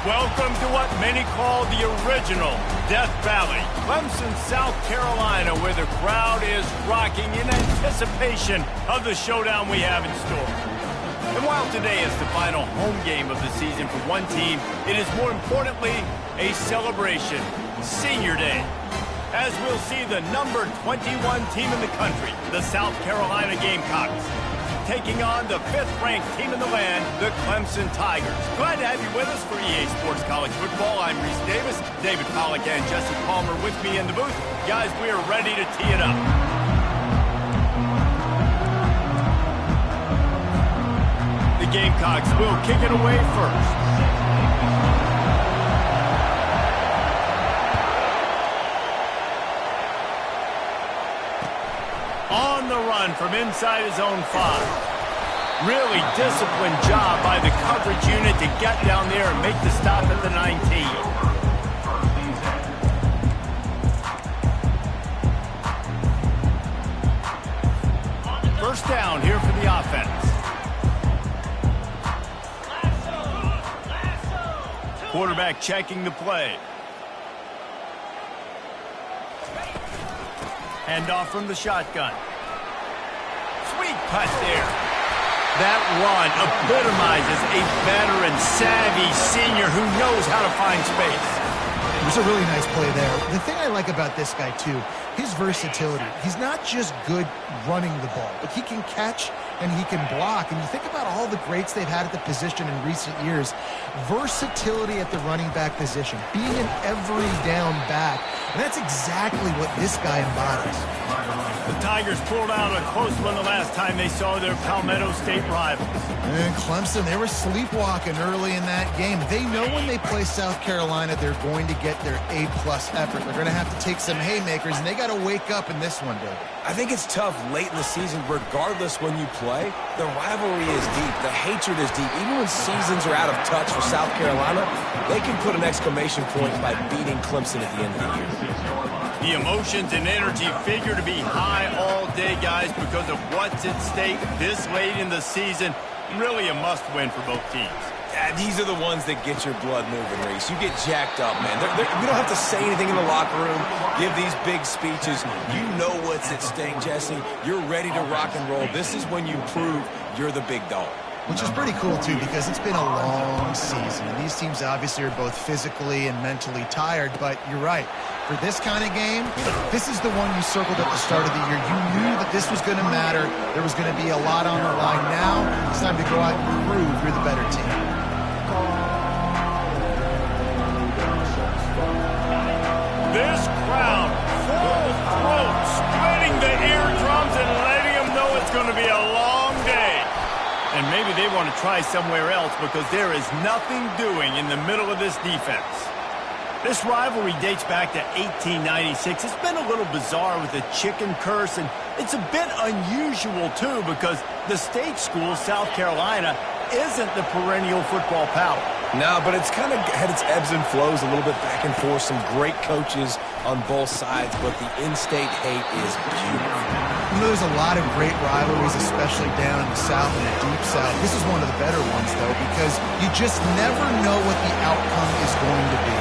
Welcome to what many call the original Death Valley, Clemson, South Carolina, where the crowd is rocking in anticipation of the showdown we have in store. And while today is the final home game of the season for one team, it is more importantly a celebration, Senior Day. As we'll see the number 21 team in the country, the South Carolina Gamecocks, taking on the 5th-ranked team in the land, the Clemson Tigers. Glad to have you with us for EA Sports College Football. I'm Reese Davis, David Pollack and Jesse Palmer with me in the booth. Guys, we are ready to tee it up. The Gamecocks will kick it away first. On the run from inside his own 5. Really disciplined job by the coverage unit to get down there and make the stop at the 19. First down here for the offense. Quarterback checking the play. Handoff from the shotgun. Sweet cut there. That run epitomizes a veteran, savvy senior who knows how to find space. It was a really nice play there. The thing I like about this guy, too, his versatility. He's not just good running the ball, but he can catch and he can block. And you think about all the greats they've had at the position in recent years. Versatility at the running back position, being an every down back. And that's exactly what this guy embodies. The Tigers pulled out a close one the last time they saw their Palmetto State rivals. And Clemson, they were sleepwalking early in that game. They know when they play South Carolina, they're going to get their A-plus effort. They're going to have to take some haymakers, and they got to wake up in this one, David. I think it's tough late in the season, regardless when you play. The rivalry is deep. The hatred is deep. Even when seasons are out of touch for South Carolina, they can put an exclamation point by beating Clemson at the end of the year. The emotions and energy figure to be high all day, guys, because of what's at stake this late in the season. Really a must-win for both teams. Yeah, these are the ones that get your blood moving, Reese. You get jacked up, man. We don't have to say anything in the locker room, give these big speeches. You know what's at stake, Jesse. You're ready to rock and roll. This is when you prove you're the big dog. Which is pretty cool, too, because it's been a long season. And these teams obviously are both physically and mentally tired, but you're right. For this kind of game, this is the one you circled at the start of the year. You knew that this was going to matter. There was going to be a lot on the line. Now, it's time to go out and prove you're the better team. This crowd, full throat, splitting the eardrums and letting them know it's going to be a long day. And maybe they want to try somewhere else because there is nothing doing in the middle of this defense. This rivalry dates back to 1896. It's been a little bizarre with the chicken curse, and it's a bit unusual, too, because the state school, South Carolina, isn't the perennial football power. No, but it's kind of had its ebbs and flows, a little bit back and forth, some great coaches on both sides, but the in-state hate is beautiful. You know, there's a lot of great rivalries, especially down in the South and the Deep South. This is one of the better ones, though, because you just never know what the outcome is going to be.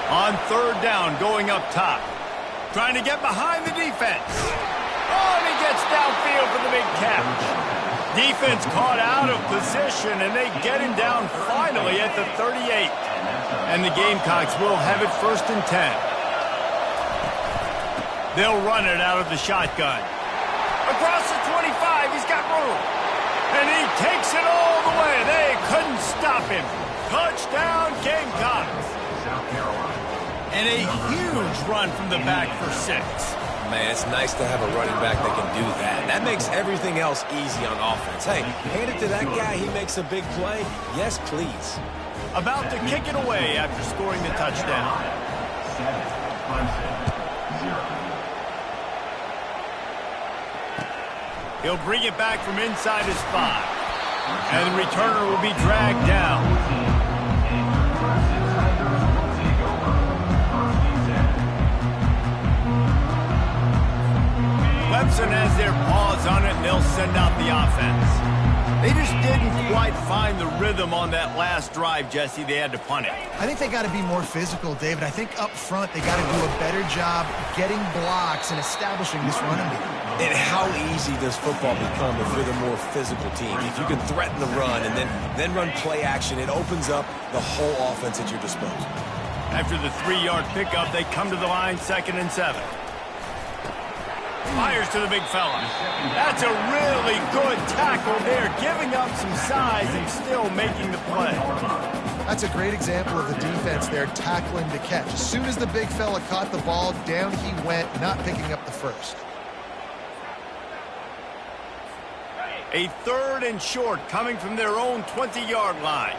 On third down, going up top. Trying to get behind the defense. Oh, and he gets downfield for the big catch. Defense caught out of position, and they get him down finally at the 38. And the Gamecocks will have it 1st and 10. They'll run it out of the shotgun. Across the 25, he's got room. And he takes it all the way. They couldn't stop him. Touchdown, Gamecocks. South Carolina. And a huge run from the back for 6. Man, it's nice to have a running back that can do that. That makes everything else easy on offense. Hey, hand it to that guy. He makes a big play. Yes, please. About to kick it away after scoring the touchdown. He'll bring it back from inside his 5. And the returner will be dragged down. Clemson has their paws on it, and they'll send out the offense. They just didn't quite find the rhythm on that last drive, Jesse. They had to punt it. I think they got to be more physical, David. I think up front they got to do a better job getting blocks and establishing this running game. And how easy does football become if you're the more physical team? If you can threaten the run and then run play action, it opens up the whole offense at your disposal. After the 3-yard pickup, they come to the line, 2nd and 7. Fires to the big fella. That's a really good tackle there, giving up some size and still making the play. That's a great example of the defense there, tackling to catch. As soon as the big fella caught the ball, down he went, not picking up the first. A 3rd and short coming from their own 20-yard line.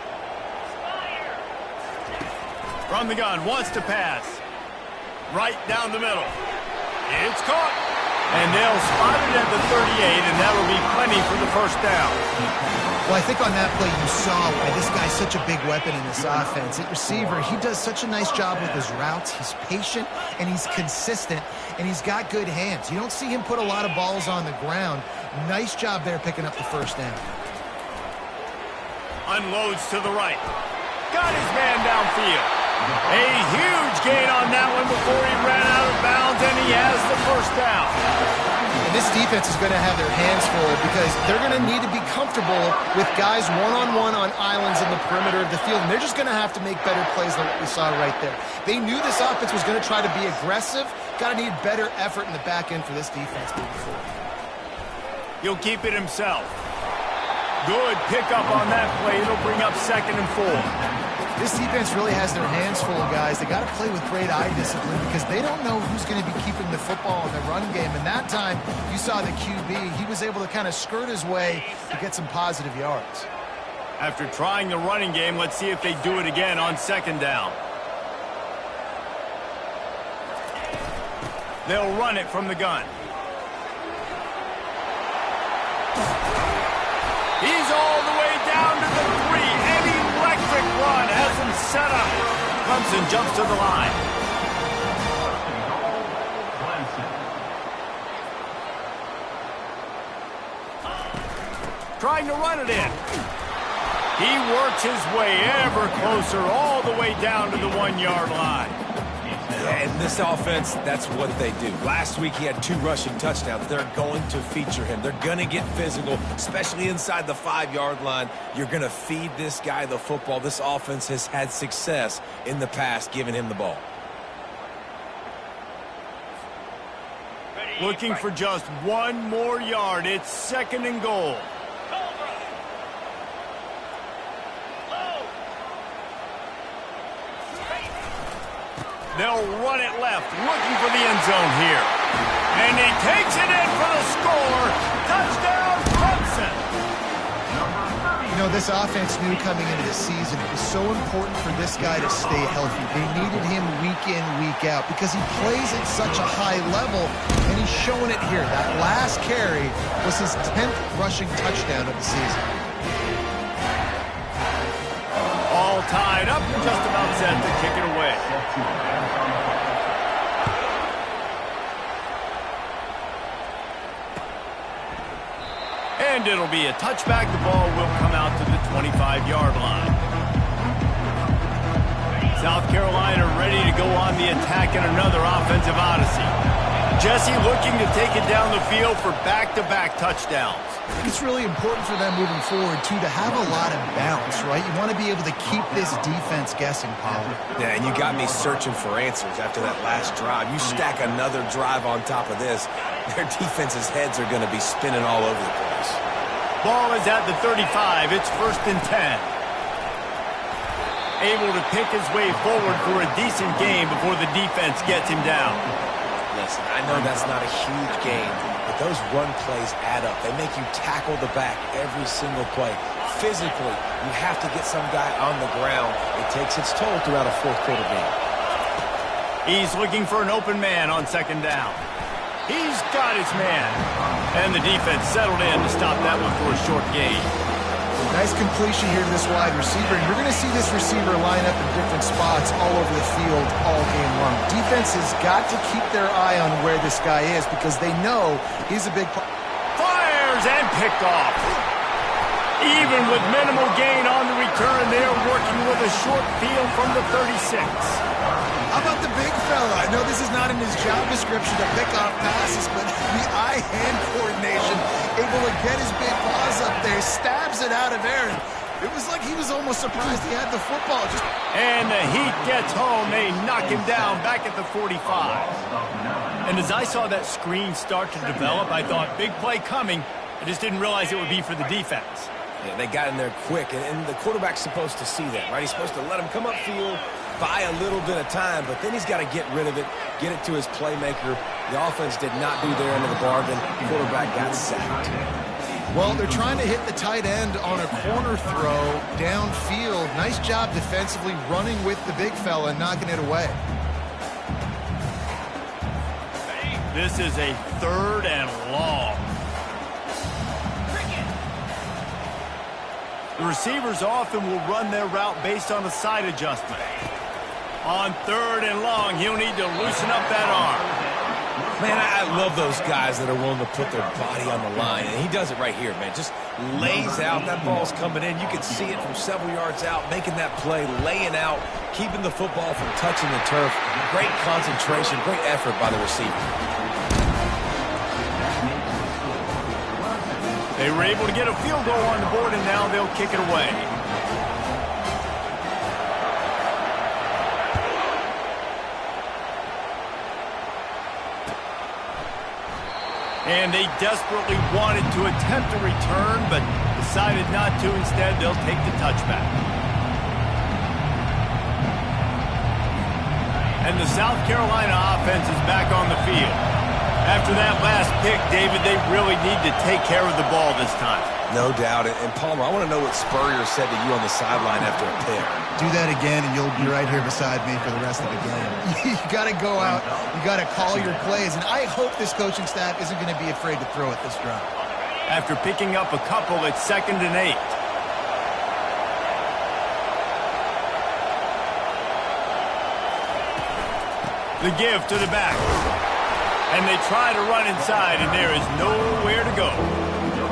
From the gun, wants to pass. Right down the middle. It's caught. And they'll spot it at the 38, and that'll be plenty for the first down. Well, I think on that play you saw why this guy's such a big weapon in this offense. At receiver, he does such a nice job with his routes. He's patient, and he's consistent, and he's got good hands. You don't see him put a lot of balls on the ground. Nice job there picking up the first down. Unloads to the right. Got his man downfield. A huge gain on that one before he ran out of bounds, and he has the first down. And this defense is going to have their hands full because they're going to need to be comfortable with guys one-on-one on islands in the perimeter of the field, and they're just going to have to make better plays than what we saw right there. They knew this offense was going to try to be aggressive. Got to need better effort in the back end for this defense moving forward. He'll keep it himself. Good pickup on that play. It'll bring up 2nd and 4. This defense really has their hands full, guys. They got to play with great eye discipline because they don't know who's going to be keeping the football in the run game. And that time, you saw the QB. He was able to kind of skirt his way to get some positive yards. After trying the running game, let's see if they do it again on 2nd down. They'll run it from the gun. He's all the way down to the 3. An electric run has him set up. Clemson jumps to the line. Trying to run it in. He works his way ever closer all the way down to the 1-yard line. And this offense, that's what they do. Last week he had 2 rushing touchdowns. They're going to feature him. They're going to get physical, especially inside the 5-yard line. You're going to feed this guy the football. This offense has had success in the past giving him the ball. Looking for just 1 more yard. It's 2nd and goal. They'll run it left, looking for the end zone here. And he takes it in for the score. Touchdown, Clemson. You know, this offense knew coming into the season it was so important for this guy to stay healthy. They needed him week in, week out because he plays at such a high level, and he's showing it here. That last carry was his 10th rushing touchdown of the season. All tied up and just about set to kick it away. And it'll be a touchback. The ball will come out to the 25-yard line. South Carolina ready to go on the attack in another offensive odyssey. Jesse looking to take it down the field for back-to-back touchdowns. I think it's really important for them moving forward, too, to have a lot of bounce, right? You want to be able to keep this defense guessing, Paul. Yeah, and you got me searching for answers after that last drive. You stack another drive on top of this, their defense's heads are going to be spinning all over the place. Ball is at the 35. It's 1st and 10. Able to pick his way forward for a decent game before the defense gets him down. Listen, I know that's not a huge game, but those run plays add up. They make you tackle the back every single play. Physically, you have to get some guy on the ground. It takes its toll throughout a 4th quarter game. He's looking for an open man on 2nd down. He's got his man. And the defense settled in to stop that one for a short gain. Nice completion here to this wide receiver. And you're going to see this receiver line up in different spots all over the field all game long. Defense has got to keep their eye on where this guy is because they know he's a big part. Fires and picked off. Even with minimal gain on the return, they're working with a short field from the 36. How about the big fella? I know this is not in his job description to pick off passes, but the eye-hand coordination, able to get his big paws up there, stabs it out of Aaron. It was like he was almost surprised he had the football. And the heat gets home. They knock him down back at the 45. And as I saw that screen start to develop, I thought, big play coming. I just didn't realize it would be for the defense. Yeah, they got in there quick, and the quarterback's supposed to see that, right? He's supposed to let him come upfield, buy a little bit of time, but then he's got to get rid of it, get it to his playmaker. The offense did not do their end of the bargain. The quarterback got sacked. Well, they're trying to hit the tight end on a corner throw downfield. Nice job defensively running with the big fella and knocking it away. This is a 3rd and long. The receivers often will run their route based on a side adjustment. On 3rd and long, he'll need to loosen up that arm. Man, I love those guys that are willing to put their body on the line, and he does it right here, man. Just lays out. That ball's coming in. You can see it from several yards out, making that play, laying out, keeping the football from touching the turf. Great concentration, great effort by the receiver. They were able to get a field goal on the board, and now they'll kick it away. And they desperately wanted to attempt a return, but decided not to. Instead, they'll take the touchback. And the South Carolina offense is back on the field. After that last pick, David, they really need to take care of the ball this time. No doubt. And Palmer, I want to know what Spurrier said to you on the sideline after a pick. Do that again, and you'll be right here beside me for the rest of the game. You got to go out. You got to call your plays, and I hope this coaching staff isn't going to be afraid to throw it this drive. After picking up a couple, it's 2nd and 8. The give to the back. And they try to run inside, and there is nowhere to go.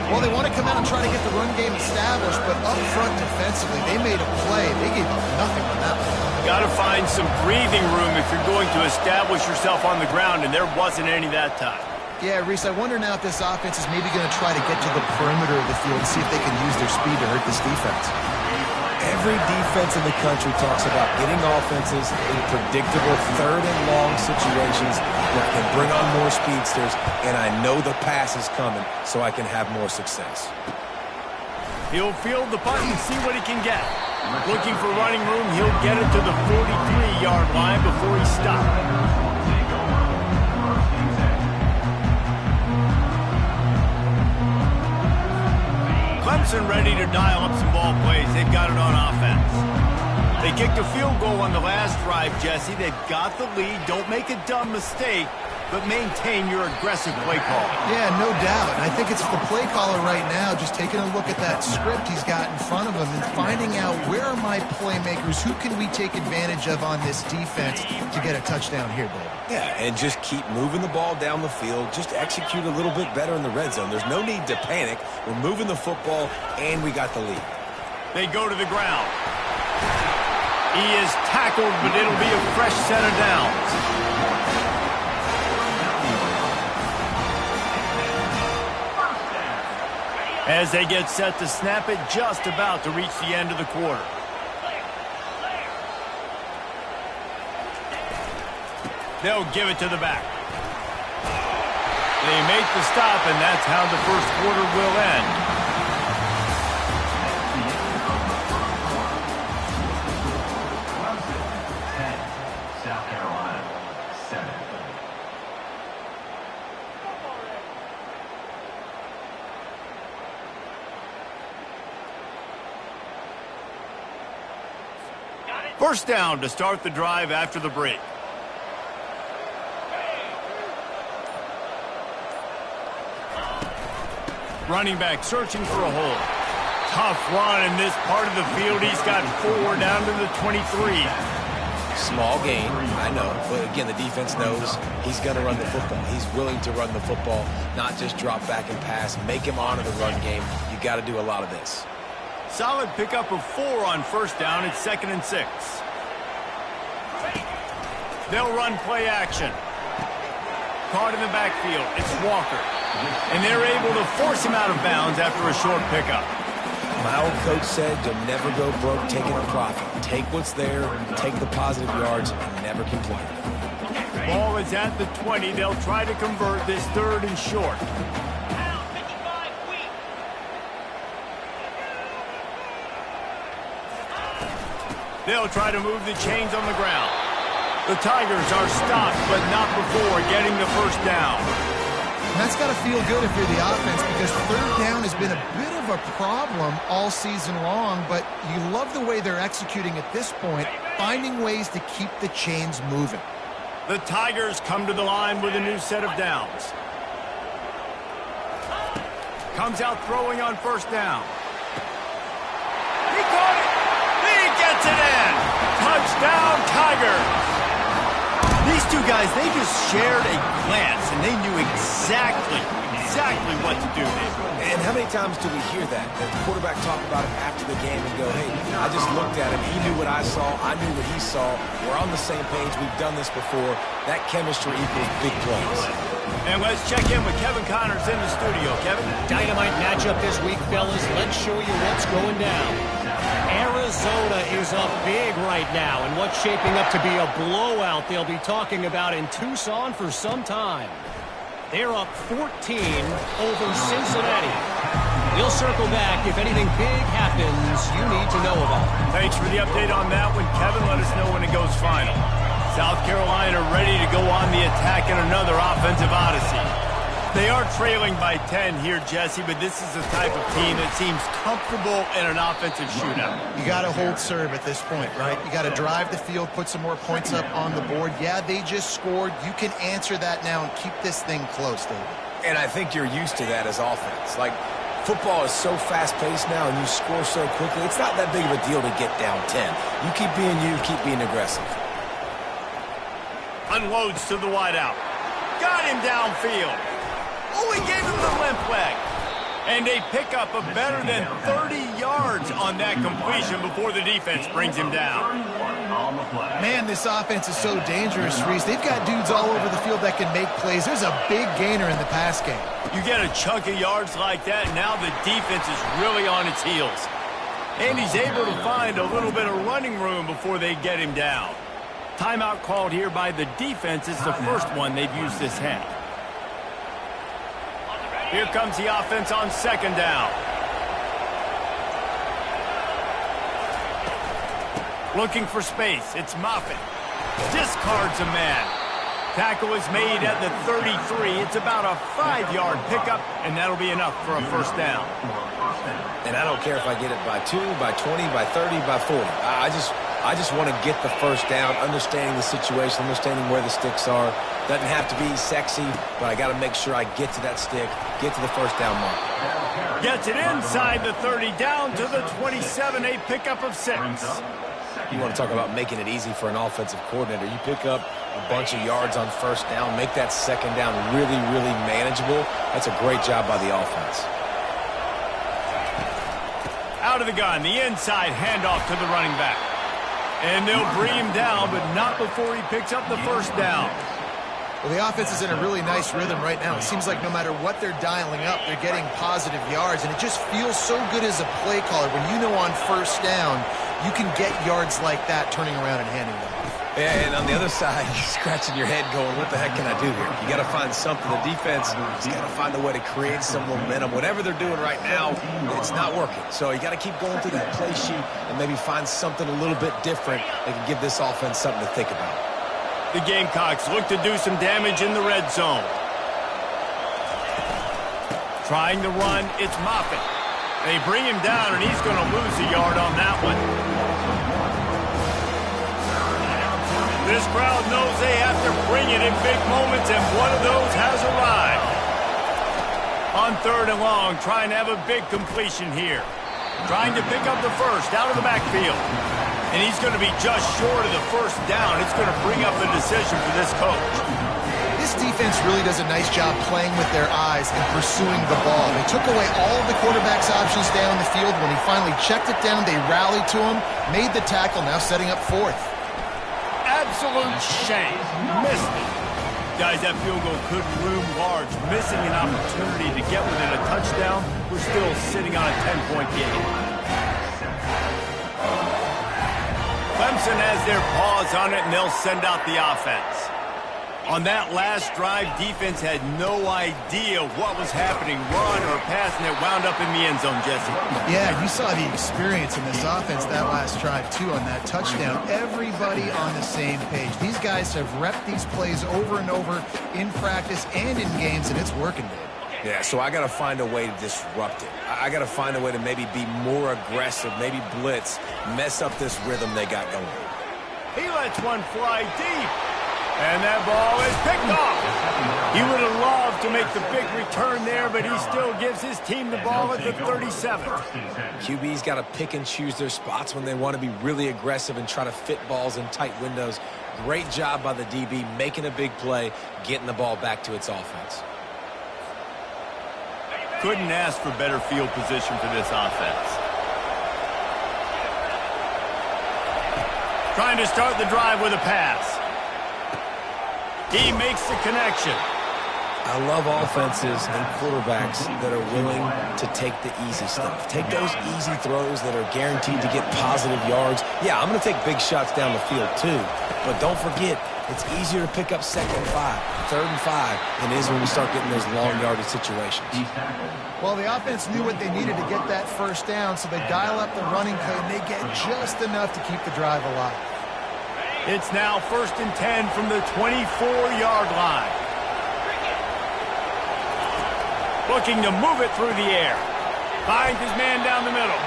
Well, they want to come out and try to get the run game established, but up front defensively, they made a play. They gave up nothing on that one. Got to find some breathing room if you're going to establish yourself on the ground, and there wasn't any that time. Yeah, Reese, I wonder now if this offense is maybe going to try to get to the perimeter of the field and see if they can use their speed to hurt this defense. Every defense in the country talks about getting offenses in predictable 3rd and long situations that can bring on more speedsters, and I know the pass is coming, so I can have more success. He'll field the punt and see what he can get. Looking for running room, he'll get it to the 43-yard line before he stops. Clemson ready to dial up some ball plays. They've got it on offense. They kicked a field goal on the last drive, Jesse. They've got the lead. Don't make a dumb mistake, but maintain your aggressive play call. Yeah, no doubt. And I think it's the play caller right now just taking a look at that script he's got in front of him and finding out where are my playmakers, who can we take advantage of on this defense to get a touchdown here, Dave. Yeah, and just keep moving the ball down the field. Just execute a little bit better in the red zone. There's no need to panic. We're moving the football, and we got the lead. They go to the ground. He is tackled, but it'll be a fresh set of downs. As they get set to snap it, just about to reach the end of the quarter. They'll give it to the back. They make the stop, and that's how the first quarter will end. South Carolina, 7. First down to start the drive after the break. Running back searching for a hole. Tough run in this part of the field. He's got 4 down to the 23. Small gain, I know, but again, the defense knows he's going to run the football. He's willing to run the football, not just drop back and pass, make him honor the run game. You got to do a lot of this. Solid pickup of 4 on first down. It's 2nd and 6. They'll run play action. Caught in the backfield. It's Walker. And they're able to force him out of bounds after a short pickup. My old coach said you'll never go broke taking a profit. Take what's there, take the positive yards, and never complain. Ball is at the 20. They'll try to convert this 3rd and short. They'll try to move the chains on the ground. The Tigers are stopped, but not before getting the first down. And that's got to feel good if you're the offense, because 3rd down has been a bit of a problem all season long, but you love the way they're executing at this point, finding ways to keep the chains moving. The Tigers come to the line with a new set of downs. Comes out throwing on first down. He caught it! He gets it in! Touchdown, Tigers! These two guys, they just shared a glance, and they knew exactly what to do there. And how many times do we hear that? The quarterback talk about it after the game and go, hey, I just looked at him. He knew what I saw. I knew what he saw. We're on the same page. We've done this before. That chemistry equals big plays. And let's check in with Kevin Connors in the studio. Kevin? Dynamite matchup this week, fellas. Let's show you what's going down. Arizona is up big right now, and what's shaping up to be a blowout they'll be talking about in Tucson for some time. They're up 14 over Cincinnati. We'll circle back if anything big happens you need to know about. Thanks for the update on that one, Kevin. Let us know when it goes final. South Carolina ready to go on the attack in another offensive odyssey. They are trailing by 10 here, Jesse, but this is the type of team that seems comfortable in an offensive shootout. You got to hold serve at this point, right? You got to drive the field, put some more points up on the board. Yeah, they just scored. You can answer that now and keep this thing close, David. And I think you're used to that as offense. Like, football is so fast-paced now and you score so quickly, it's not that big of a deal to get down 10. You keep being aggressive. Unloads to the wideout. Got him downfield. Oh, he gave him the limp leg. And a pickup of better than 30 yards on that completion before the defense brings him down. Man, this offense is so dangerous, Reese. They've got dudes all over the field that can make plays. There's a big gainer in the pass game. You get a chunk of yards like that, now the defense is really on its heels. And he's able to find a little bit of running room before they get him down. Timeout called here by the defense. It's the first one they've used this half. Here comes the offense on 2nd down. Looking for space. It's Moffitt. Discards a man. Tackle is made at the 33. It's about a 5-yard pickup, and that'll be enough for a first down. And I don't care if I get it by 2, by 20, by 30, by 40. I just want to get the first down, understanding the situation, understanding where the sticks are. Doesn't have to be sexy, but I got to make sure I get to that stick, get to the first down mark. Gets it inside the 30, down to the 27, a pickup of 6. You want to talk about making it easy for an offensive coordinator. You pick up a bunch of yards on first down, make that second down really, really manageable. That's a great job by the offense. Out of the gun, the inside handoff to the running back. And they'll bring him down, but not before he picks up the first down. Well, the offense is in a really nice rhythm right now. It seems like no matter what they're dialing up, they're getting positive yards, and it just feels so good as a play caller when you know on first down you can get yards like that turning around and handing them off. Yeah, and on the other side, you're scratching your head going, what the heck can I do here? You got to find something. The defense has got to find a way to create some momentum. Whatever they're doing right now, it's not working. So you got to keep going through that play sheet and maybe find something a little bit different that can give this offense something to think about. The Gamecocks look to do some damage in the red zone. Trying to run, it's Moffitt. They bring him down, and he's going to lose a yard on that one. This crowd knows they have to bring it in big moments, and one of those has arrived. On 3rd and long, trying to have a big completion here. Trying to pick up the first out of the backfield. And he's going to be just short of the first down. It's going to bring up the decision for this coach. This defense really does a nice job playing with their eyes and pursuing the ball. They took away all of the quarterback's options down the field. When he finally checked it down, they rallied to him, made the tackle, now setting up fourth. Absolute shame. Missed it. Guys, that field goal could loom large. Missing an opportunity to get within a touchdown. We're still sitting on a 10-point game. Clemson has their paws on it, and they'll send out the offense. On that last drive, defense had no idea what was happening, run or pass, and it wound up in the end zone, Jesse. Yeah, you saw the experience in this offense that last drive, too, on that touchdown. Everybody on the same page. These guys have repped these plays over and over in practice and in games, and it's working, Dave. Yeah, so I got to find a way to disrupt it. I got to find a way to maybe be more aggressive, maybe blitz, mess up this rhythm they got going. He lets one fly deep. And that ball is picked off. He would have loved to make the big return there, but he still gives his team the ball at the 37. QB's got to pick and choose their spots when they want to be really aggressive and try to fit balls in tight windows. Great job by the DB making a big play, getting the ball back to its offense. Couldn't ask for better field position for this offense. Trying to start the drive with a pass. He makes the connection. I love offenses and quarterbacks that are willing to take the easy stuff. Take those easy throws that are guaranteed to get positive yards. Yeah, I'm going to take big shots down the field too. But don't forget, it's easier to pick up 2nd and 5, 3rd and 5 than it is when we start getting those long yardage situations. Well, the offense knew what they needed to get that first down, so they dial up the running play, and they get just enough to keep the drive alive. It's now 1st and 10 from the 24-yard line. Looking to move it through the air. Finds his man down the middle.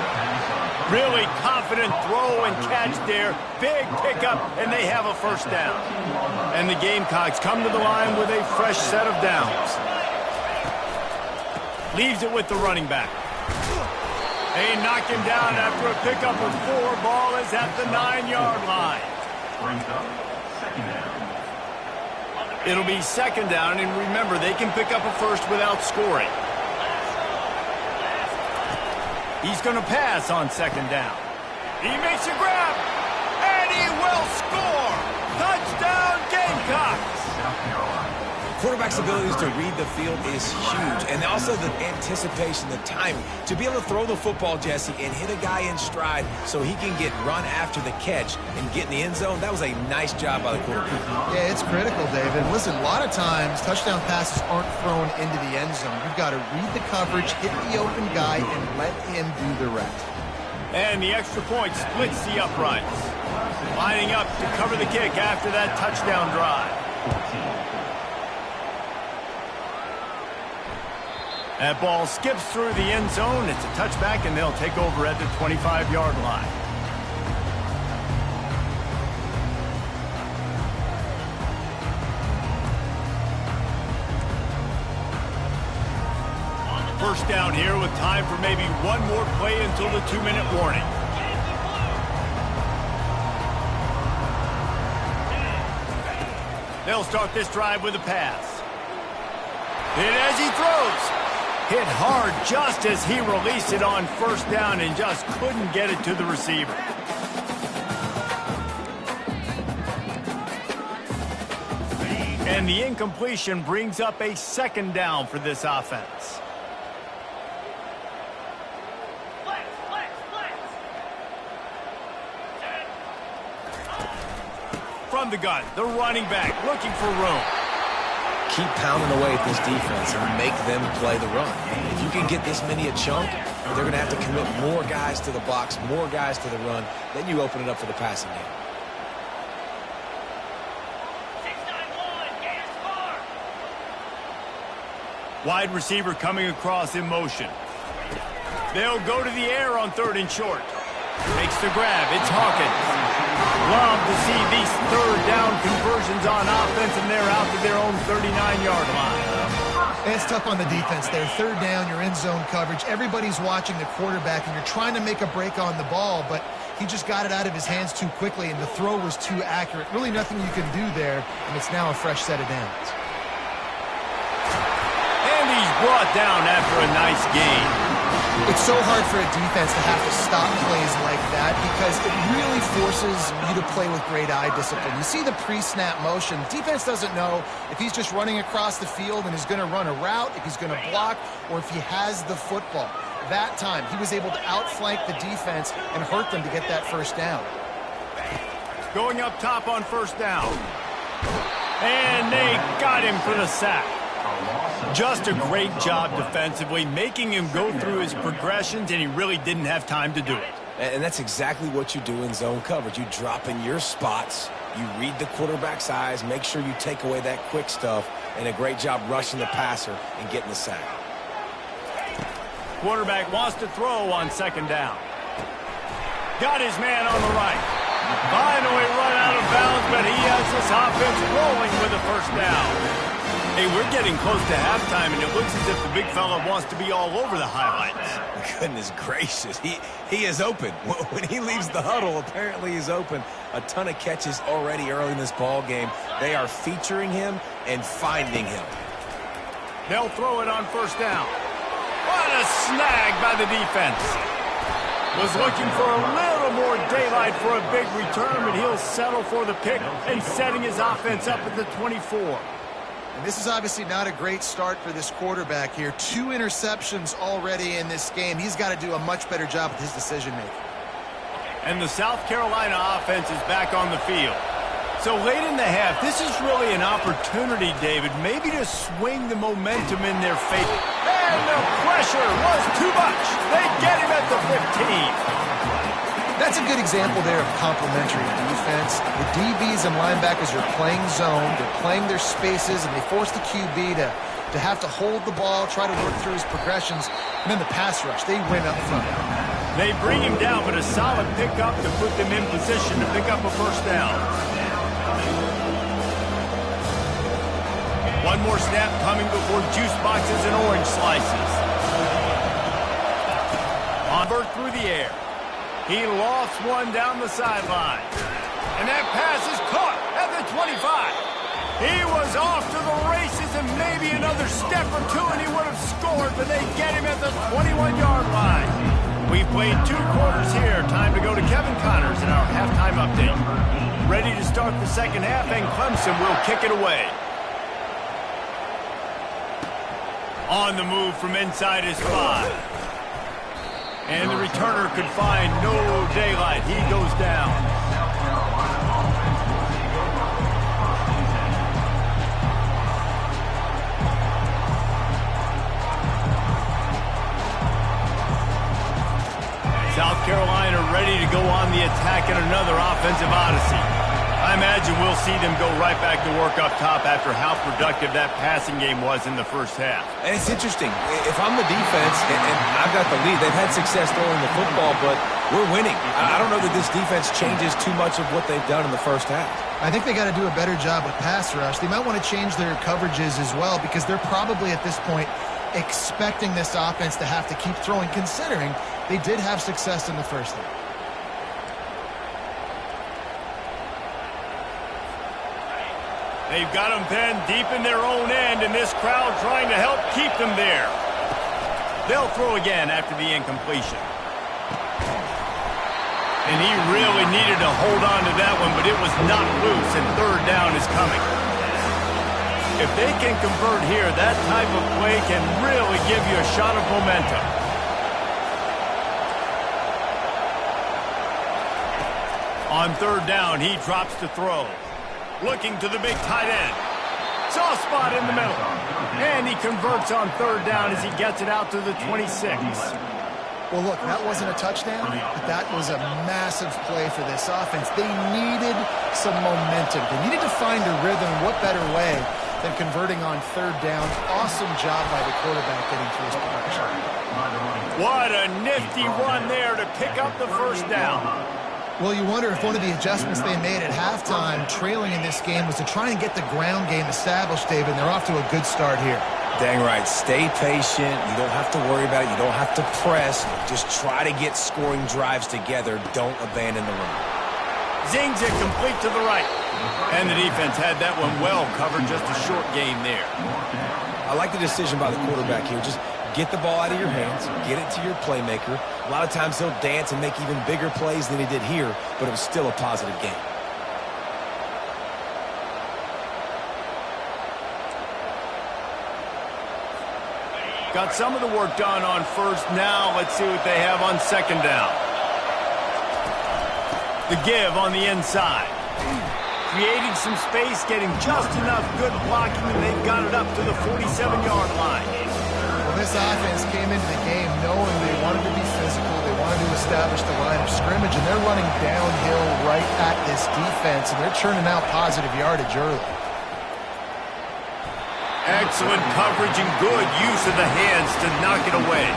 Really confident throw and catch there. Big pickup, and they have a first down. And the Gamecocks come to the line with a fresh set of downs. Leaves it with the running back. They knock him down after a pickup of 4. Ball is at the 9-yard line. It'll be 2nd down, and remember, they can pick up a first without scoring. He's going to pass on 2nd down. He makes a grab, and he will score! Touchdown, Gamecocks! Quarterback's abilities to read the field is huge, and also the anticipation, the timing. To be able to throw the football, Jesse, and hit a guy in stride so he can get run after the catch and get in the end zone, that was a nice job by the quarterback. Yeah, it's critical, David. Listen, a lot of times touchdown passes aren't thrown into the end zone. You've got to read the coverage, hit the open guy, and let him do the rest. And the extra point splits the uprights. Lining up to cover the kick after that touchdown drive. That ball skips through the end zone. It's a touchback, and they'll take over at the 25-yard line. First down here with time for maybe one more play until the 2-minute warning. They'll start this drive with a pass. And as he throws, hit hard just as he released it on 1st down and just couldn't get it to the receiver. And the incompletion brings up a 2nd down for this offense. From the gun, the running back looking for room. Keep pounding away at this defense and make them play the run. If you can get this many a chunk, they're going to have to commit more guys to the box, more guys to the run. Then you open it up for the passing game. Wide receiver coming across in motion. They'll go to the air on 3rd and short. Makes the grab. It's Hawkins. Love to see these 3rd down conversions on offense, and they're out to their own 39-yard line. And it's tough on the defense there. 3rd down, you're in zone coverage. Everybody's watching the quarterback, and you're trying to make a break on the ball, but he just got it out of his hands too quickly, and the throw was too accurate. Really nothing you can do there, and it's now a fresh set of downs. brought down after a nice gain. It's so hard for a defense to have to stop plays like that because it really forces you to play with great eye discipline. You see the pre-snap motion. Defense doesn't know if he's just running across the field and is going to run a route, if he's going to block, or if he has the football. That time, he was able to outflank the defense and hurt them to get that first down. Going up top on first down. And they got him for the sack. Just a great job defensively, making him go through his progressions, and he really didn't have time to do it. And that's exactly what you do in zone coverage. You drop in your spots, you read the quarterback's eyes, make sure you take away that quick stuff, and a great job rushing the passer and getting the sack. Quarterback wants to throw on second down. Got his man on the right. Finally run out of bounds, but he has this offense rolling with a first down. Hey, we're getting close to halftime, and it looks as if the big fella wants to be all over the highlights. Goodness gracious, he is open. When he leaves the huddle, apparently he's open. A ton of catches already early in this ball game. They are featuring him and finding him. They'll throw it on first down. What a snag by the defense. Was looking for a little more daylight for a big return, but he'll settle for the pick and setting his offense up at the 24. And this is obviously not a great start for this quarterback here. 2 interceptions already in this game. He's got to do a much better job with his decision-making. And the South Carolina offense is back on the field. So late in the half, this is really an opportunity, David, maybe to swing the momentum in their favor. And the pressure was too much. They get him at the 15. That's a good example there of complementary defense. The DBs and linebackers are playing zone, they're playing their spaces, and they force the QB to have to hold the ball, try to work through his progressions, and then the pass rush, they win up front. They bring him down, but a solid pickup to put them in position to pick up a first down. One more snap coming before juice boxes and orange slices. Onward through the air. He lofts one down the sideline. And that pass is caught at the 25. He was off to the races and maybe another step or two and he would have scored, but they get him at the 21-yard line. We've played 2 quarters here. Time to go to Kevin Connors in our halftime update. Ready to start the second half, and Clemson will kick it away. On the move from inside his 5. And the returner could find no daylight. He goes down. South Carolina ready to go on the attack in another offensive odyssey. I imagine we'll see them go right back to work up top after how productive that passing game was in the first half. And it's interesting. If I'm the defense and I've got the lead, they've had success throwing the football, but we're winning. I don't know that this defense changes too much of what they've done in the first half. I think they got to do a better job with pass rush. They might want to change their coverages as well because they're probably at this point expecting this offense to have to keep throwing, considering they did have success in the first half. They've got them pinned deep in their own end, and this crowd trying to help keep them there. They'll throw again after the incompletion. And he really needed to hold on to that one, but it was not loose, and third down is coming. If they can convert here, that type of play can really give you a shot of momentum. On third down, he drops to throw. Looking to the big tight end. Soft spot in the middle. And he converts on third down as he gets it out to the 26. Well, look, that wasn't a touchdown, but that was a massive play for this offense. They needed some momentum. They needed to find a rhythm. What better way than converting on third down? Awesome job by the quarterback getting through his progression. What a nifty run there to pick up the first down. Well, you wonder if one of the adjustments they made at halftime, trailing in this game, was to try and get the ground game established, David, and they're off to a good start here. Dang right. Stay patient. You don't have to worry about it. You don't have to press. Just try to get scoring drives together. Don't abandon the run. Zings it complete to the right. And the defense had that one well covered, just a short gain there. I like the decision by the quarterback here. Just get the ball out of your hands, get it to your playmaker. A lot of times he'll dance and make even bigger plays than he did here, but it was still a positive game. Got some of the work done on first. Now let's see what they have on second down. The give on the inside. Creating some space, getting just enough good blocking, and they've got it up to the 47-yard line. Well, this offense came into the game knowing they wanted to be physical, they wanted to establish the line of scrimmage, and they're running downhill right at this defense, and they're churning out positive yardage early. Excellent coverage and good use of the hands to knock it away.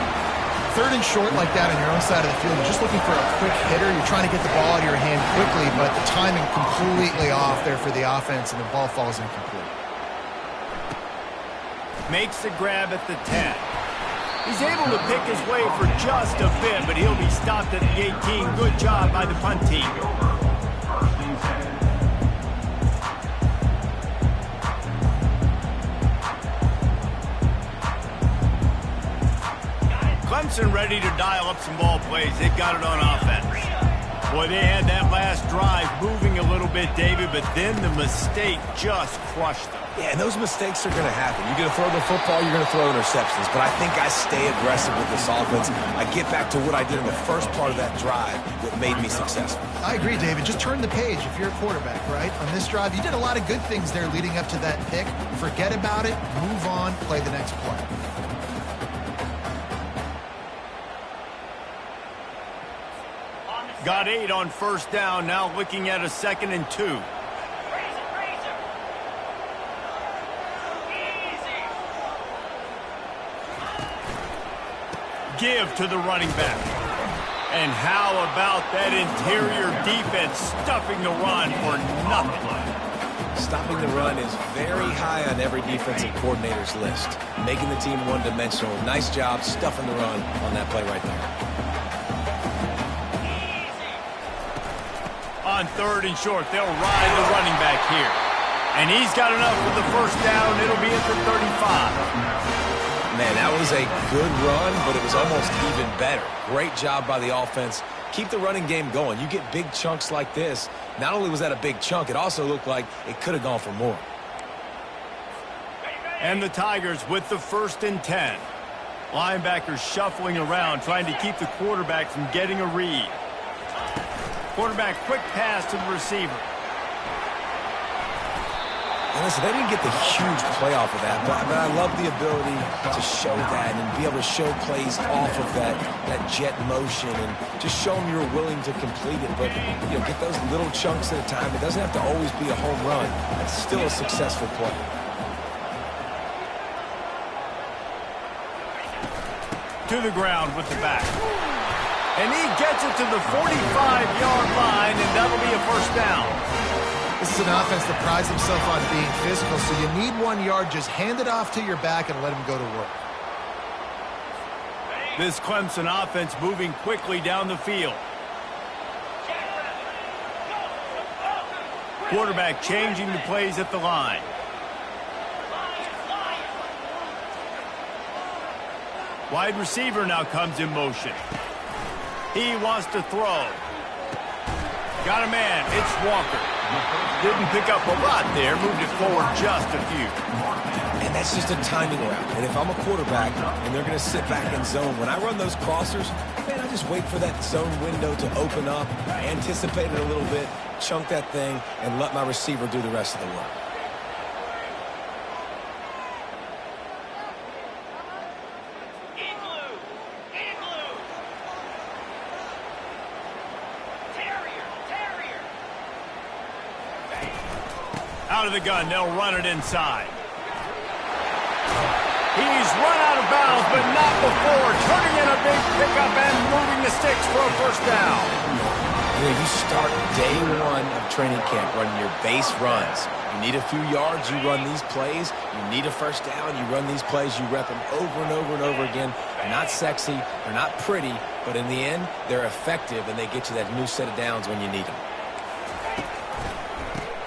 Third and short like that on your own side of the field, you're just looking for a quick hitter. You're trying to get the ball out of your hand quickly, but the timing completely off there for the offense, and the ball falls incomplete. Makes the grab at the 10. He's able to pick his way for just a bit, but he'll be stopped at the 18. Good job by the punt team. Clemson ready to dial up some ball plays. They've got it on offense. Boy, they had that last drive moving a little bit, David, but then the mistake just crushed them. Yeah, and those mistakes are going to happen. You're going to throw the football, you're going to throw interceptions. But I think I stay aggressive with this offense. I get back to what I did in the first part of that drive that made me successful. I agree, David. Just turn the page if you're a quarterback, right? On this drive, you did a lot of good things there leading up to that pick. Forget about it, move on, play the next play. Got 8 on first down, now looking at a 2nd and 2. Give to the running back. And how about that interior defense stuffing the run for nothing? Stopping the run is very high on every defensive coordinator's list. Making the team one-dimensional. Nice job stuffing the run on that play right there. On 3rd and short, they'll ride the running back here. And he's got enough for the first down. It'll be at the 35. Man, that was a good run, but it was almost even better. Great job by the offense. Keep the running game going. You get big chunks like this. Not only was that a big chunk, it also looked like it could have gone for more. And the Tigers with the 1st and 10. Linebackers shuffling around, trying to keep the quarterback from getting a read. Quarterback, quick pass to the receiver. And listen, they didn't get the huge play off of that, but I love the ability to show that and be able to show plays off of that jet motion and just show them you're willing to complete it. But, you know, get those little chunks at a time. It doesn't have to always be a home run. It's still a successful play. To the ground with the back. And he gets it to the 45-yard line, and that'll be a first down. This is an offense that prides himself on being physical, so you need 1 yard. Just hand it off to your back and let him go to work. This Clemson offense moving quickly down the field. Quarterback changing the plays at the line. Wide receiver now comes in motion. He wants to throw. Got a man. It's Walker. Didn't pick up a lot there. Moved it forward just a few. And that's just a timing route. And if I'm a quarterback and they're going to sit back in zone, when I run those crossers, man, I just wait for that zone window to open up, anticipate it a little bit, chunk that thing, and let my receiver do the rest of the work. Out of the gun, they'll run it inside. He's run out of bounds, but not before. Turning in a big pickup and moving the sticks for a first down. You know, you start day 1 of training camp running your base runs. You need a few yards, you run these plays. You need a first down, you run these plays. You rep them over and over and over again. They're not sexy, they're not pretty, but in the end, they're effective, and they get you that new set of downs when you need them.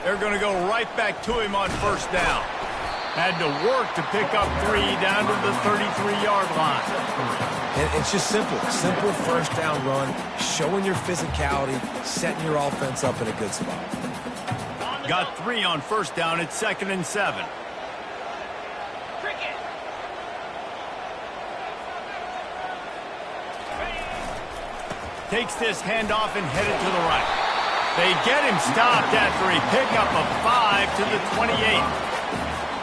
They're going to go right back to him on first down. Had to work to pick up 3 down to the 33-yard line. And it's just simple. Simple first down run, showing your physicality, setting your offense up in a good spot. Got 3 on first down. It's 2nd and 7. Takes this handoff and headed to the right. They get him stopped after he picked up a 5 to the 28.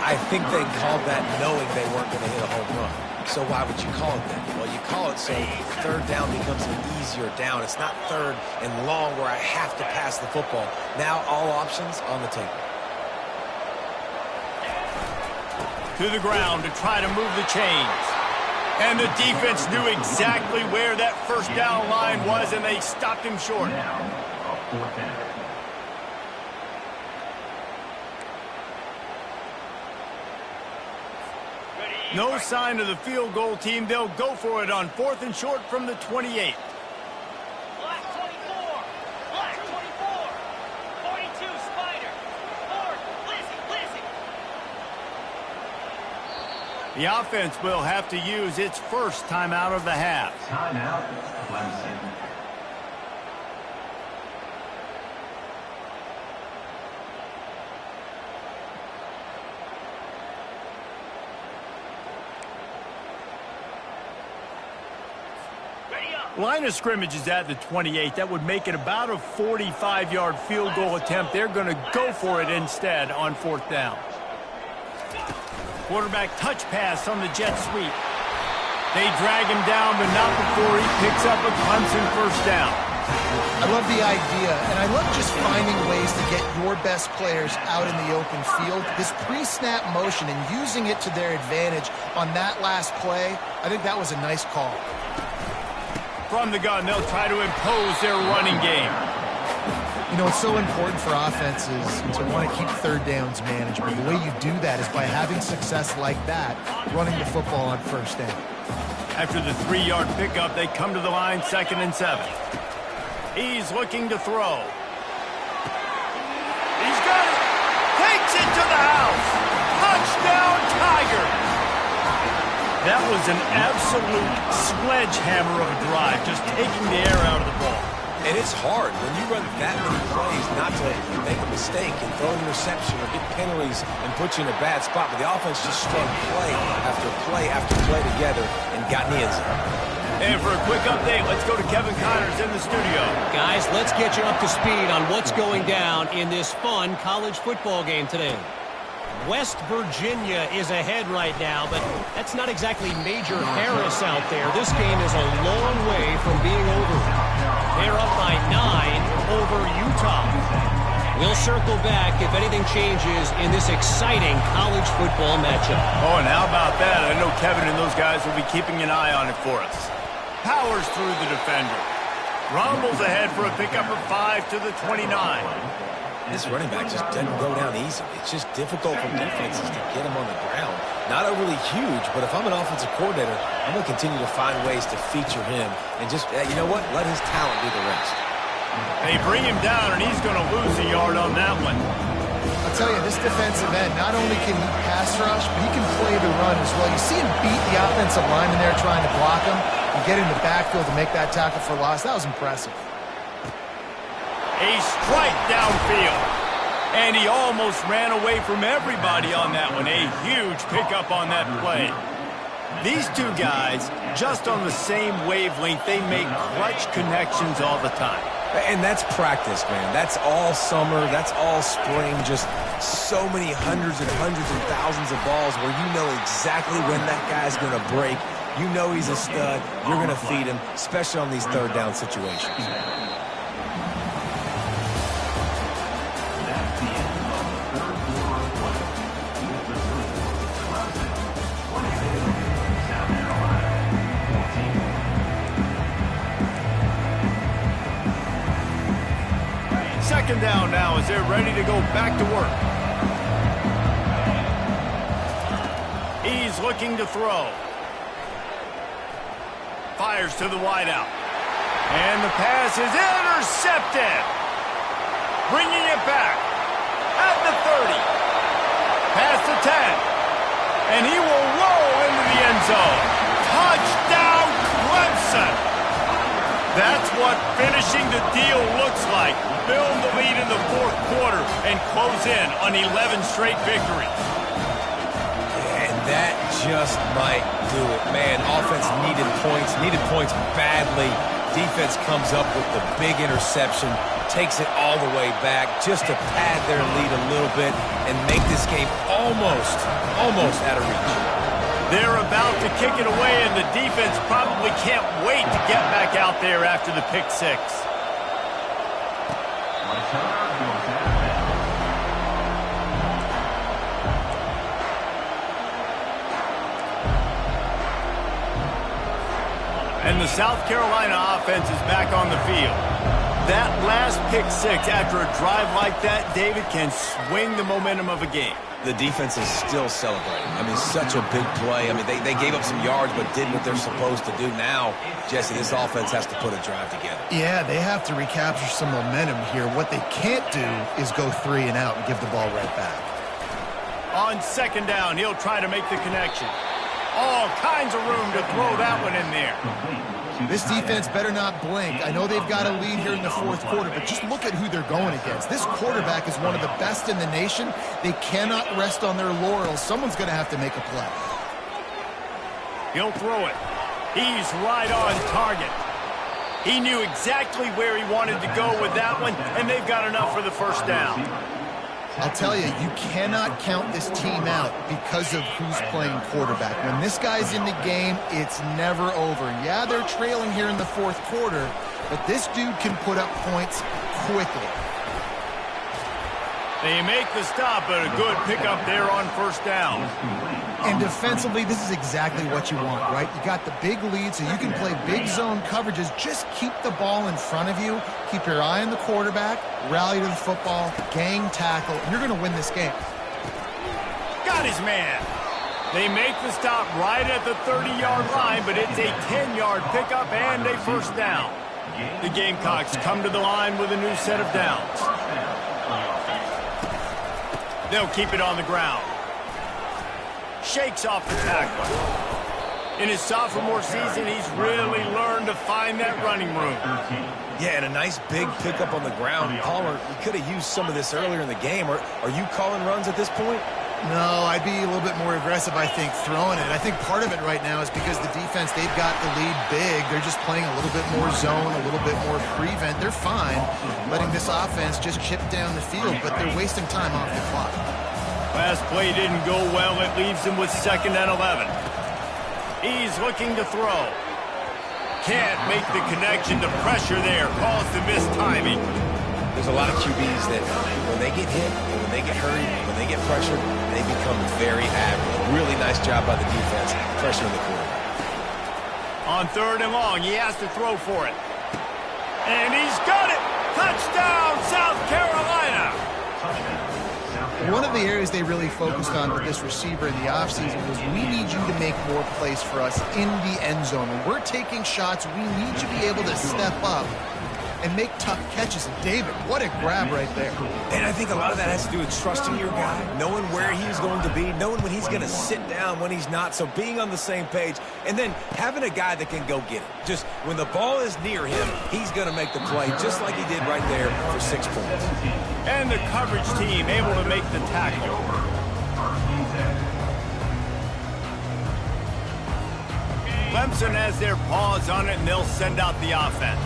I think they called that knowing they weren't going to hit a home run. So why would you call it that? Well, you call it so third down becomes an easier down. It's not third and long where I have to pass the football. Now all options on the table. To the ground to try to move the chains. And the defense knew exactly where that first down line was, and they stopped him short. Now, a 4th down. No sign of the field goal team. They'll go for it on 4th and short from the 28. Black 24. Black 24. 42, Spider. 4, Lizzie. The offense will have to use its first timeout of the half. Timeout, Clemson. Line of scrimmage is at the 28. That would make it about a 45-yard field goal attempt. They're going to go for it instead on 4th down. Quarterback touch pass on the jet sweep. They drag him down, but not before he picks up a Clemson first down. I love the idea, and I love just finding ways to get your best players out in the open field. This pre-snap motion and using it to their advantage on that last play, I think that was a nice call. From the gun, they'll try to impose their running game. You know, it's so important for offenses to want to keep third downs manageable. The way you do that is by having success like that, running the football on first down. After the 3-yard pickup, they come to the line, 2nd and 7. He's looking to throw. He's got it. Takes it to the house. Touchdown, Tiger. That was an absolute sledgehammer of a drive, just taking the air out of the ball. And it's hard when you run that many plays not to make a mistake and throw an interception or get penalties and put you in a bad spot. But the offense just strung play after play after play together and got in the end zone. And for a quick update, let's go to Kevin Connors in the studio. Guys, let's get you up to speed on what's going down in this fun college football game today. West Virginia is ahead right now, but that's not exactly Major Harris out there. This game is a long way from being over. They're up by 9 over Utah. We'll circle back if anything changes in this exciting college football matchup. Oh, and how about that? I know Kevin and those guys will be keeping an eye on it for us. Powers through the defender. Rumbles ahead for a pickup of 5 to the 29. This running back just doesn't go down easy. It's just difficult for defenses to get him on the ground. Not overly huge, but if I'm an offensive coordinator, I'm going to continue to find ways to feature him and just, you know what, let his talent do the rest. They bring him down, and he's going to lose a yard on that one. I'll tell you, this defensive end, not only can he pass rush, but he can play the run as well. You see him beat the offensive lineman there trying to block him and get in the backfield to make that tackle for loss. That was impressive. A strike downfield. And he almost ran away from everybody on that one. A huge pickup on that play. These two guys, just on the same wavelength, they make clutch connections all the time. And that's practice, man. That's all summer. That's all spring. Just so many hundreds and thousands of balls where you know exactly when that guy's going to break. You know he's a stud. You're going to feed him, especially on these third down situations. Second down now as they're ready to go back to work. He's looking to throw. Fires to the wideout. And the pass is intercepted. Bringing it back. at the 30. Past the 10. And he will roll into the end zone. Touchdown, Clemson! That's what finishing the deal looks like. Build the lead in the fourth quarter and close in on 11 straight victories. And that just might do it. Man, offense needed points badly. Defense comes up with the big interception, takes it all the way back just to pad their lead a little bit and make this game almost out of reach. They're about to kick it away, and the defense probably can't wait to get back out there after the pick six. And the South Carolina offense is back on the field. That last pick six after a drive like that, David, can swing the momentum of a game. The defense is still celebrating. I mean, such a big play. I mean, they gave up some yards but did what they're supposed to do. Now, Jesse, this offense has to put a drive together. Yeah, they have to recapture some momentum here. What they can't do is go 3 and out and give the ball right back. On second down, he'll try to make the connection. All kinds of room to throw that one in there. This defense better not blink. I know they've got a lead here in the fourth quarter, but just look at who they're going against. This quarterback is one of the best in the nation. They cannot rest on their laurels. Someone's going to have to make a play. He'll throw it. He's right on target. He knew exactly where he wanted to go with that one, and they've got enough for the first down. I'll tell you, you cannot count this team out because of who's playing quarterback. When this guy's in the game, it's never over. Yeah, they're trailing here in the fourth quarter, but this dude can put up points quickly. They make the stop, but a good pickup there on first down. And defensively, this is exactly what you want, right? You got the big lead, so you can play big zone coverages. Just keep the ball in front of you. Keep your eye on the quarterback. Rally to the football. Gang tackle. You're going to win this game. Got his man. They make the stop right at the 30-yard line, but it's a 10-yard pickup and a first down. The Gamecocks come to the line with a new set of downs. They'll keep it on the ground. Shakes off the tackler. In his sophomore season, he's really learned to find that running room. Yeah, and a nice big pickup on the ground. Palmer, you could have used some of this earlier in the game. Are you calling runs at this point? No, I'd be a little bit more aggressive, I think, throwing it. I think part of it right now is because the defense, they've got the lead big. They're just playing a little bit more zone, a little bit more prevent. They're fine letting this offense just chip down the field, but they're wasting time off the clock. Last play didn't go well. It leaves him with 2nd and 11. He's looking to throw. Can't make the connection. The pressure there caused the missed timing. There's a lot of QBs that when they get hit, when they get hurried, when they get pressured, they become very average. Really nice job by the defense, pressuring the quarterback. On 3rd and long, he has to throw for it. And he's got it! Touchdown, South Carolina! One of the areas they really focused on with this receiver in the offseason was we need you to make more plays for us in the end zone. When we're taking shots, we need you to be able to step up and make tough catches. And David, what a grab right there. And I think a lot of that has to do with trusting your guy, knowing where he's going to be, knowing when he's going to sit down, when he's not. So being on the same page, and then having a guy that can go get it. Just when the ball is near him, he's going to make the play, just like he did right there for 6 points. And the coverage team able to make the tackle. Clemson has their paws on it, and they'll send out the offense.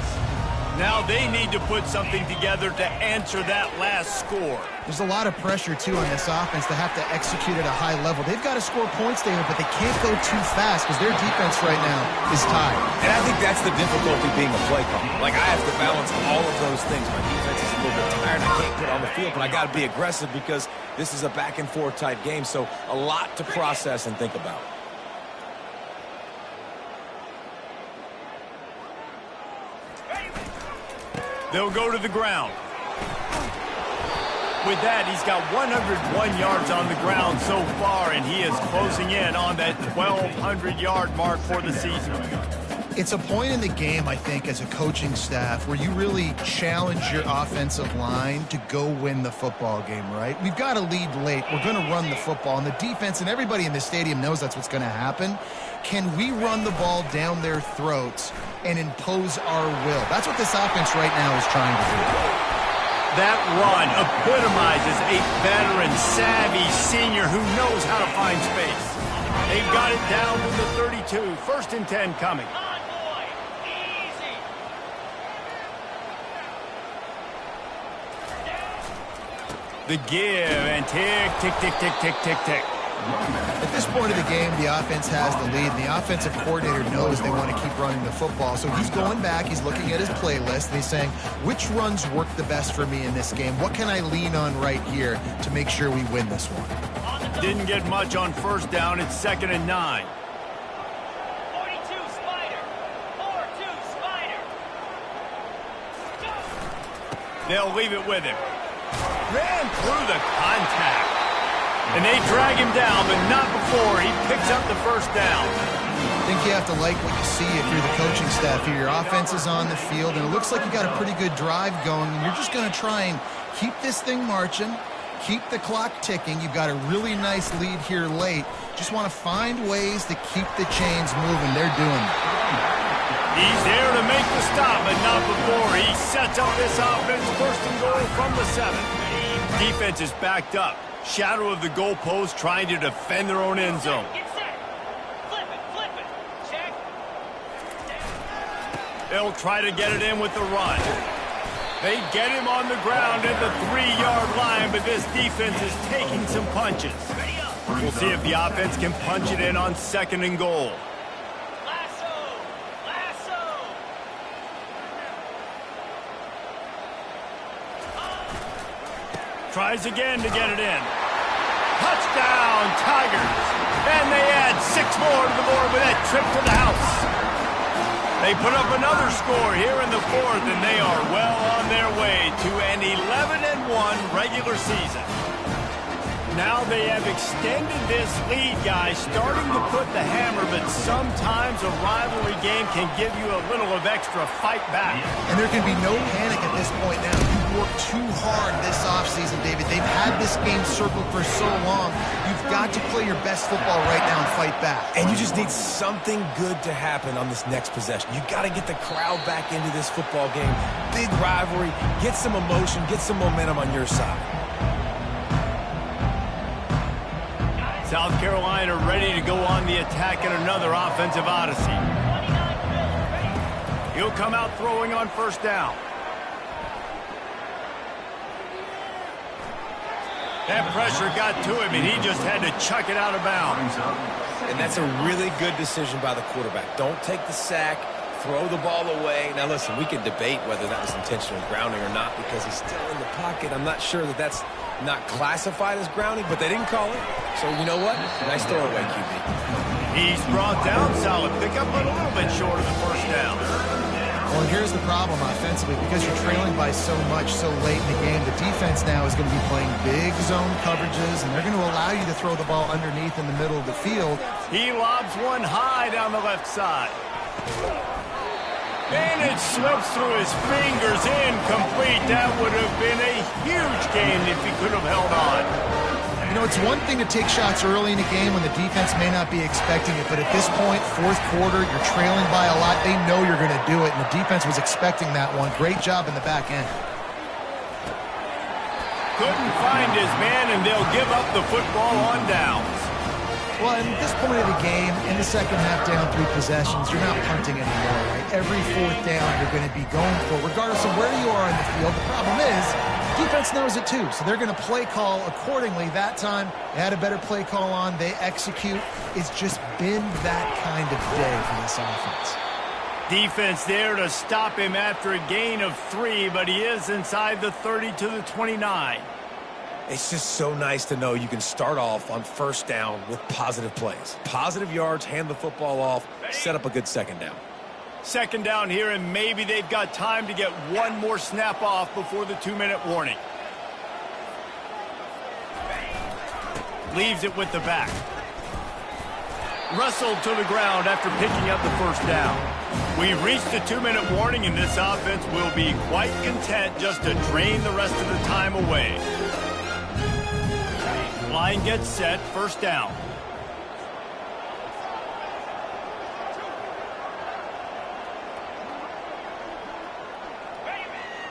Now they need to put something together to answer that last score. There's a lot of pressure, too, on this offense to have to execute at a high level. They've got to score points, David, but they can't go too fast because their defense right now is tired. And I think that's the difficulty being a play caller. Like, I have to balance all of those things. My defense is a little bit tired. I can't put on the field, but I got to be aggressive because this is a back-and-forth type game, so a lot to process and think about. They'll go to the ground. With that, he's got 101 yards on the ground so far, and he is closing in on that 1,200-yard mark for the season. It's a point in the game, I think, as a coaching staff where you really challenge your offensive line to go win the football game, right? We've got a lead late. We're going to run the football. And the defense and everybody in the stadium knows that's what's going to happen. Can we run the ball down their throats and impose our will? That's what this offense right now is trying to do. That run epitomizes a veteran, savvy senior who knows how to find space. They've got it down to the 32. 1st and 10 coming. The give and tick, tick, tick, tick, tick, tick, tick. At this point of the game, the offense has the lead, and the offensive coordinator knows they want to keep running the football. So he's going back, he's looking at his playlist, and he's saying, which runs work the best for me in this game? What can I lean on right here to make sure we win this one? Didn't get much on 1st down. It's 2nd and 9. 42 Spider. 4-2 Spider. They'll leave it with him. Ran through the contact. And they drag him down, but not before he picks up the 1st down. I think you have to like what you see if you're the coaching staff here. Your offense is on the field, and it looks like you got a pretty good drive going, and you're just going to try and keep this thing marching, keep the clock ticking. You've got a really nice lead here late. Just want to find ways to keep the chains moving. They're doing it. He's there to make the stop, but not before he sets up this offense. 1st and goal from the 7. Defense is backed up. Shadow of the goalpost, trying to defend their own end zone. Get set. Flip it. Check. They'll try to get it in with the run. They get him on the ground at the 3-yard line, but this defense is taking some punches. We'll see if the offense can punch it in on 2nd and goal. Tries again to get it in. Touchdown, Tigers. And they add 6 more to the board with that trip to the house. They put up another score here in the 4th, and they are well on their way to an 11-1 regular season. Now they have extended this lead, guys, starting to put the hammer, but sometimes a rivalry game can give you a little of extra fight back. And there can be no panic at this point now. You've worked too hard this offseason, David. They've had this game circled for so long. You've got to play your best football right now and fight back. And you just need something good to happen on this next possession. You got to get the crowd back into this football game. Big rivalry. Get some emotion. Get some momentum on your side. South Carolina ready to go on the attack in another offensive odyssey. He'll come out throwing on 1st down. That pressure got to him, and he just had to chuck it out of bounds. And that's a really good decision by the quarterback. Don't take the sack. Throw the ball away. Now, listen, we can debate whether that was intentional grounding or not because he's still in the pocket. I'm not sure that that's not classified as grounding, but they didn't call it. So, you know what? Nice throwaway, QB. He's brought down. Solid pickup, but a little bit short of the 1st down. Well, and here's the problem offensively. Because you're trailing by so much so late in the game, the defense now is going to be playing big zone coverages, and they're going to allow you to throw the ball underneath in the middle of the field. He lobs one high down the left side. And it slips through his fingers, incomplete. That would have been a huge game if he could have held on. You know, it's one thing to take shots early in a game when the defense may not be expecting it, but at this point, 4th quarter, you're trailing by a lot. They know you're going to do it, and the defense was expecting that one. Great job in the back end. Couldn't find his man, and they'll give up the football on downs. Well, at this point of the game, in the second half down 3 possessions, you're not punting anymore, right? Every 4th down you're going to be going for, regardless of where you are in the field. The problem is, defense knows it too, so they're going to play call accordingly. That time, they had a better play call on. They execute. It's just been that kind of day for this offense. Defense there to stop him after a gain of 3, but he is inside the 30 to the 29. It's just so nice to know you can start off on 1st down with positive plays. Positive yards, hand the football off, set up a good 2nd down. 2nd down here, and maybe they've got time to get one more snap off before the 2-minute warning. Leaves it with the back. Wrestled to the ground after picking up the 1st down. We've reached the 2-minute warning, and this offense will be quite content just to drain the rest of the time away. Line gets set, first down.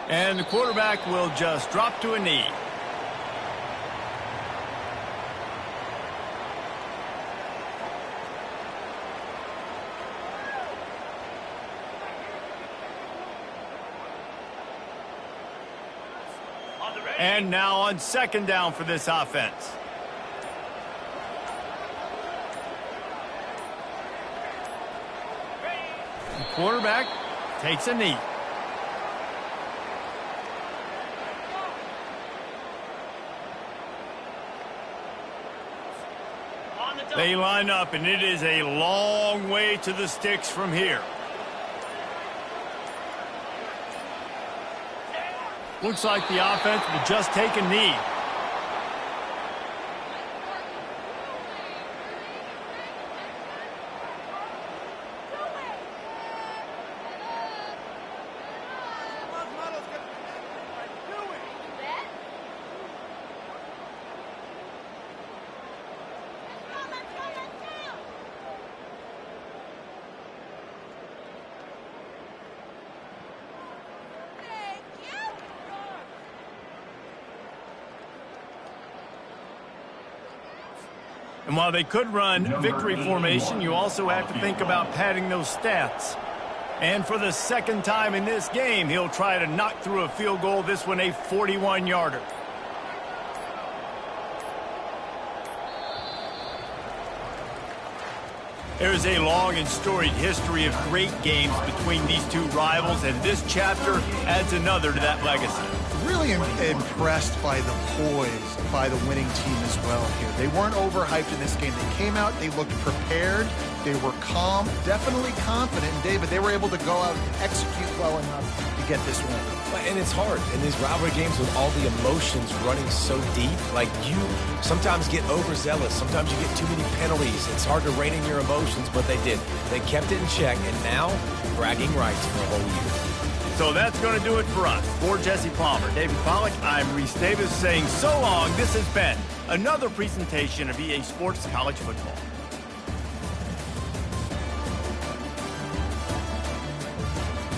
And the quarterback will just drop to a knee. And now on second down for this offense. The quarterback takes a knee. They line up, and it is a long way to the sticks from here. Looks like the offense will just take a knee. And while they could run victory formation, you also have to think about padding those stats. And for the second time in this game, he'll try to knock through a field goal, this one a 41-yarder. There's a long and storied history of great games between these two rivals, and this chapter adds another to that legacy. Really impressed by the poise by the winning team as well here. They weren't overhyped in this game. They came out, they looked prepared, they were calm, definitely confident. And David, they were able to go out and execute well enough to get this win. And it's hard in these rivalry games with all the emotions running so deep. Like, you sometimes get overzealous. Sometimes you get too many penalties. It's hard to rein in your emotions, but they did. They kept it in check, and now bragging rights for a whole year. So that's going to do it for us. For Jesse Palmer, David Pollack, I'm Reese Davis saying so long. This has been another presentation of EA Sports College Football.